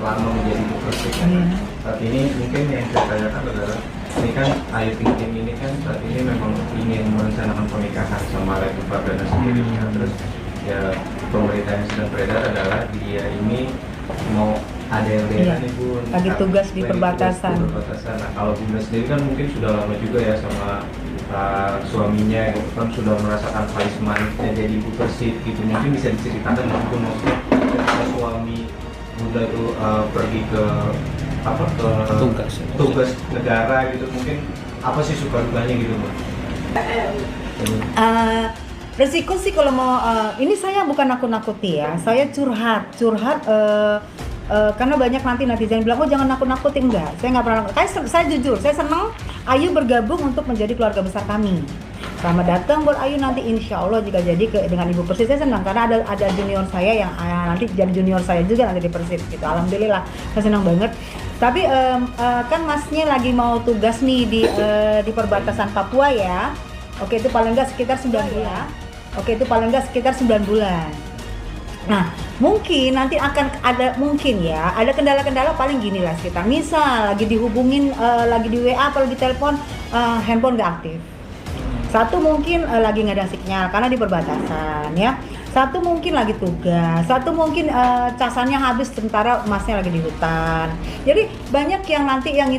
lama menjadi ibu persib kan. Saat ini mungkin yang saya tanyakan adalah ini kan Ayu Ting Ting ini kan saat ini memang ingin merencanakan pernikahan sama Leti Fardana sendiri kan. Terus ya pemerintah yang sedang beredar adalah dia ini mau ada yang nih Bun, lagi tugas di perbatasan. Nah kalau Bunda sendiri kan mungkin sudah lama juga ya sama suaminya gitu kan, sudah merasakan pahit manisnya jadi ibu persib gitu. Mungkin bisa diceritakan mungkin maksudnya ketika suami Bunda itu pergi ke tugas negara gitu, mungkin apa sih suka dukanya gitu Bun? Resiko sih kalau mau ini saya bukan nakut-nakuti ya, saya curhat karena banyak nanti netizen bilang oh jangan nakut-nakuti. Enggak, saya nggak pernah. Saya jujur, saya senang Ayu bergabung untuk menjadi keluarga besar kami. Selamat datang buat Ayu nanti, insya Allah jika jadi dengan Ibu Persib. Saya senang karena ada junior saya yang nanti jadi junior saya juga nanti di Persib gitu. Alhamdulillah, saya senang banget. Tapi kan masnya lagi mau tugas nih di perbatasan Papua ya. Oke, itu paling nggak sekitar 9 bulan. Oke, itu paling nggak sekitar 9 bulan. Nah, mungkin nanti akan ada ada kendala-kendala paling gini lah kita. Misal lagi dihubungin, lagi di WA atau di telepon, handphone nggak aktif. Satu mungkin lagi nggak ada sinyal karena di perbatasan ya. Satu mungkin lagi tugas, satu mungkin casannya habis sementara emasnya lagi di hutan. Jadi banyak yang nanti yang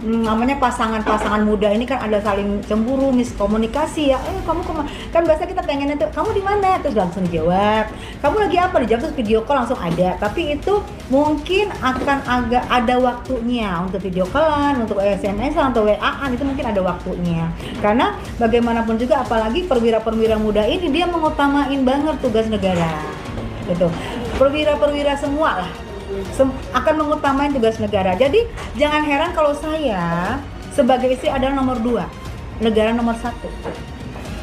namanya pasangan muda ini kan ada saling cemburu, miskomunikasi ya. Kamu kemana? Kan biasa kita pengen itu, kamu di mana? Terus langsung dijawab. Kamu lagi apa? Dijawab terus video call langsung ada. Tapi itu mungkin akan agak ada waktunya untuk video callan, untuk SMS atau WA-an itu mungkin ada waktunya. Karena bagaimanapun juga apalagi perwira-perwira muda ini dia mengutamain banget tugas negara gitu. Perwira-perwira semua lah akan mengutamain tugas negara. Jadi jangan heran kalau saya sebagai istri adalah nomor 2, negara nomor 1.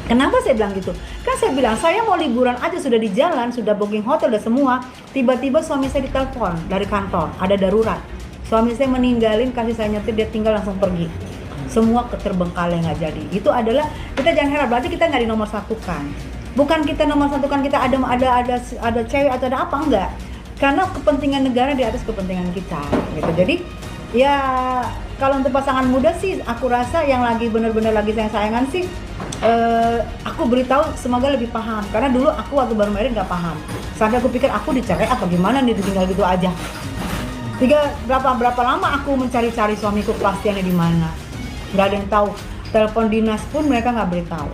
Kenapa saya bilang gitu? Kan saya bilang saya mau liburan aja sudah di jalan, sudah booking hotel udah semua, tiba-tiba suami saya ditelepon dari kantor, ada darurat. Suami saya meninggalin, kasih saya nyetir, dia tinggal langsung pergi. Semua terbengkalai nggak jadi. Itu adalah, kita jangan heran, berarti kita nggak di nomor 1 kan. Bukan kita nomor 1 kan, kita ada cewek atau ada apa, enggak. Karena kepentingan negara di atas kepentingan kita gitu. Jadi ya kalau untuk pasangan muda sih aku rasa yang lagi benar-benar lagi sayang-sayangan sih aku beritahu semoga lebih paham. Karena dulu aku waktu baru married nggak paham. Sampai aku pikir aku dicerai apa gimana nih, ditinggal gitu aja. Berapa lama aku mencari-cari suamiku kepastiannya di mana. Nggak ada yang tahu. Telepon dinas pun mereka nggak beritahu.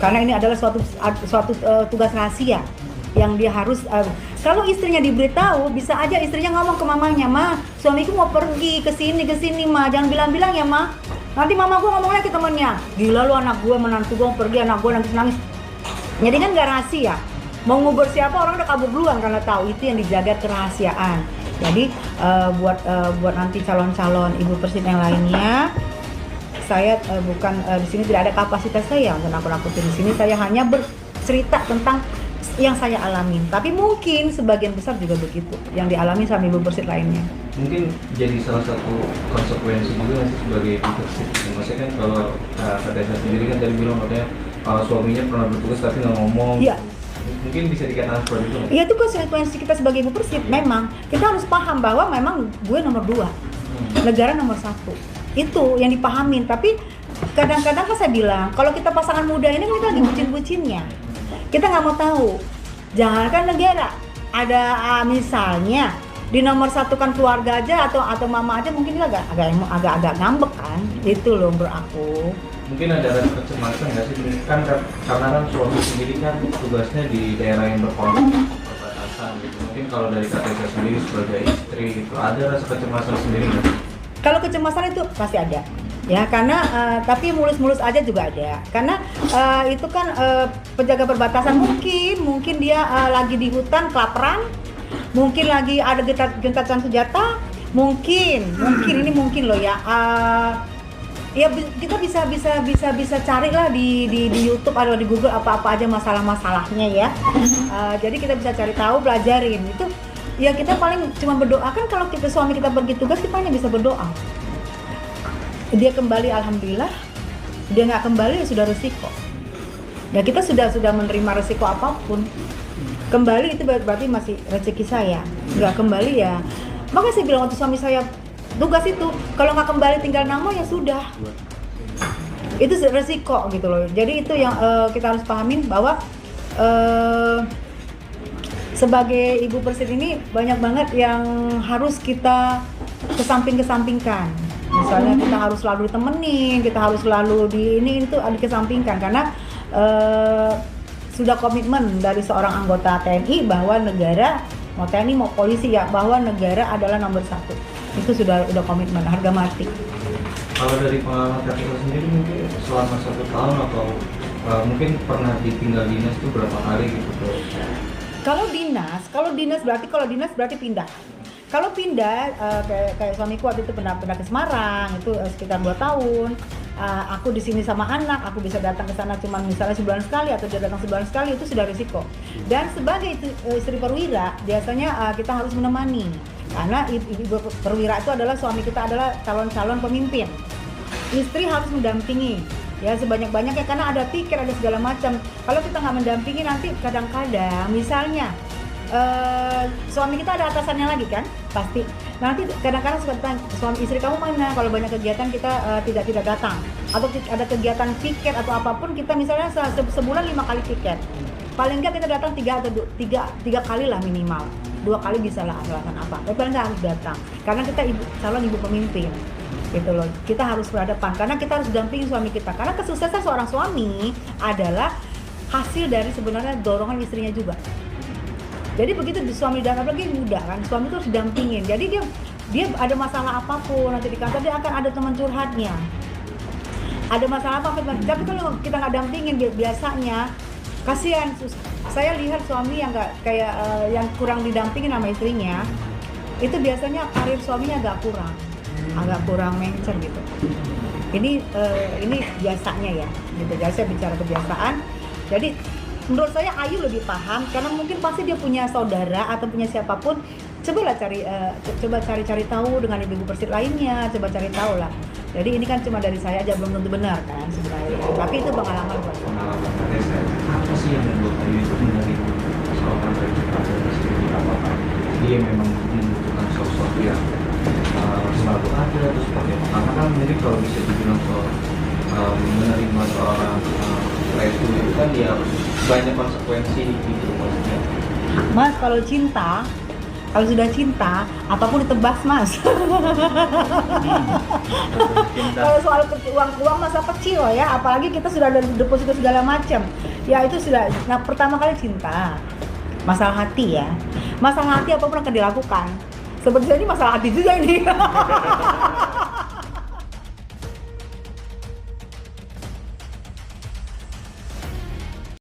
Karena ini adalah suatu tugas rahasia yang dia harus kalau istrinya diberitahu, bisa aja istrinya ngomong ke mamanya, "Ma, suamiku mau pergi ke sini, Ma. Jangan bilang-bilang ya, Ma. Nanti mama gue ngomong lagi ke temennya, gila lu anak gue, menantu gue pergi, anak gue nangis." Jadi kan gak rahasia. Mau ngubur siapa orang udah kabur duluan karena tahu itu yang dijaga kerahasiaan. Jadi buat nanti calon-calon ibu persib yang lainnya, saya bukan di sini tidak ada kapasitas saya untuk nakut-nakutin. Di sini saya hanya bercerita tentang yang saya alamin. Tapi mungkin sebagian besar juga begitu yang dialami sama ibu persib lainnya. Mungkin jadi salah satu konsekuensi juga sebagai ibu persib. Maksudnya kan kalau Kak Tessa sendiri kan tadi bilang katanya suaminya pernah bertugas tapi nggak ngomong. Iya. Mungkin bisa dikatakan seperti itu. Iya, itu konsekuensi kita sebagai ibu persib. Memang kita harus paham bahwa memang gue nomor 2, negara nomor 1. Itu yang dipahamin. Tapi kadang-kadang kan saya bilang kalau kita pasangan muda ini kan kita lagi bucin-bucinnya, kita nggak mau tahu. Jangankan negara, ada misalnya di nomor 1 kan keluarga aja atau mama aja mungkin agak ngambek kan. Itu loh bro aku. Mungkin ada rasa kecemasan nggak sih? Kan karena kan suami sendiri kan tugasnya di daerah yang berkonflik perbatasan gitu. Mungkin kalau dari Kak Tessa sendiri sebagai istri gitu, ada rasa kecemasan sendiri nggak? Kalau kecemasan itu pasti ada, ya karena tapi mulus-mulus aja juga ada. Karena itu kan penjaga perbatasan mungkin dia lagi di hutan kelaparan, mungkin lagi ada gentacan senjata, mungkin ini mungkin loh ya. Ya kita bisa cari lah di YouTube atau di Google apa aja masalahnya ya. Jadi kita bisa cari tahu, pelajarin itu. Ya kita paling cuma berdoa kan kalau suami kita pergi tugas kita hanya bisa berdoa. Dia kembali alhamdulillah, dia nggak kembali ya sudah resiko. Ya kita sudah menerima resiko apapun. Kembali itu berarti masih rezeki saya. Nggak kembali ya Makanya saya bilang waktu suami saya tugas itu, kalau nggak kembali tinggal nama ya sudah. Itu resiko gitu loh. Jadi itu yang kita harus pahamin bahwa sebagai ibu persit ini banyak banget yang harus kita kesampingkan. Misalnya kita harus selalu ditemenin, kita harus selalu itu dikesampingkan karena sudah komitmen dari seorang anggota TNI bahwa negara, mau TNI mau polisi ya, bahwa negara adalah nomor satu. Itu sudah komitmen, harga mati. Kalau dari pengalaman Kartika sendiri mungkin selama 1 tahun atau mungkin pernah ditinggal dinas itu berapa kali gitu tuh? Kalau dinas berarti pindah. Kalau pindah kayak suamiku waktu itu pindah ke Semarang itu sekitar 2 tahun. Aku di sini sama anak, aku bisa datang ke sana cuma misalnya sebulan sekali atau dia datang sebulan sekali, itu sudah risiko. Dan sebagai istri perwira biasanya kita harus menemani karena ibu perwira itu adalah suami kita adalah calon pemimpin. Istri harus mendampingi ya sebanyak-banyaknya karena ada tiket, ada segala macam. Kalau kita nggak mendampingi nanti kadang-kadang misalnya suami kita ada atasannya lagi kan pasti nanti kadang-kadang suka tanya, suami istri kamu mana kalau banyak kegiatan kita tidak datang atau ada kegiatan tiket atau apapun kita misalnya sebulan 5 kali tiket paling nggak kita datang 3 atau 3 kali lah minimal 2 kali bisa lah alasan apa tapi paling nggak harus datang karena kita calon ibu pemimpin gitu loh, kita harus berhadapan karena kita harus dampingi suami kita karena kesuksesan seorang suami adalah hasil dari sebenarnya dorongan istrinya juga. Jadi begitu suami dan apalagi muda kan, suami itu harus dampingin. Jadi dia ada masalah apapun nanti di kantor dia akan ada teman curhatnya. Ada masalah apa tapi kalau kita nggak dampingin biasanya kasihan. Saya lihat suami yang nggak kayak yang kurang didampingin sama istrinya, itu biasanya karir suaminya agak kurang mencer gitu. Ini biasanya ya, gitu. Jadi saya bicara kebiasaan. Jadi menurut saya Ayu lebih paham karena mungkin pasti dia punya saudara atau punya siapapun. Coba cari tahu dengan ibu persit lainnya, coba cari tahu lah. Jadi ini kan cuma dari saya aja belum tentu benar kan sebenarnya. Tapi itu pengalaman buat saya. Apa sih yang membuat Ayu itu menerima seorang Kartika sendiri? Apakah dia memang membutuhkan sosok yang selalu ada atau seperti apa? Karena kan jadi kalau bisa dibilang menerima seorang itu kan dia banyak konsekuensi gitu maksudnya. Mas kalau sudah cinta apapun ditebas mas. Kalau soal uang masa kecil ya, apalagi kita sudah ada deposito segala macam ya itu sudah. Nah pertama kali cinta masalah hati ya, masalah hati apapun akan dilakukan. Sebenarnya ini masalah hati juga ini.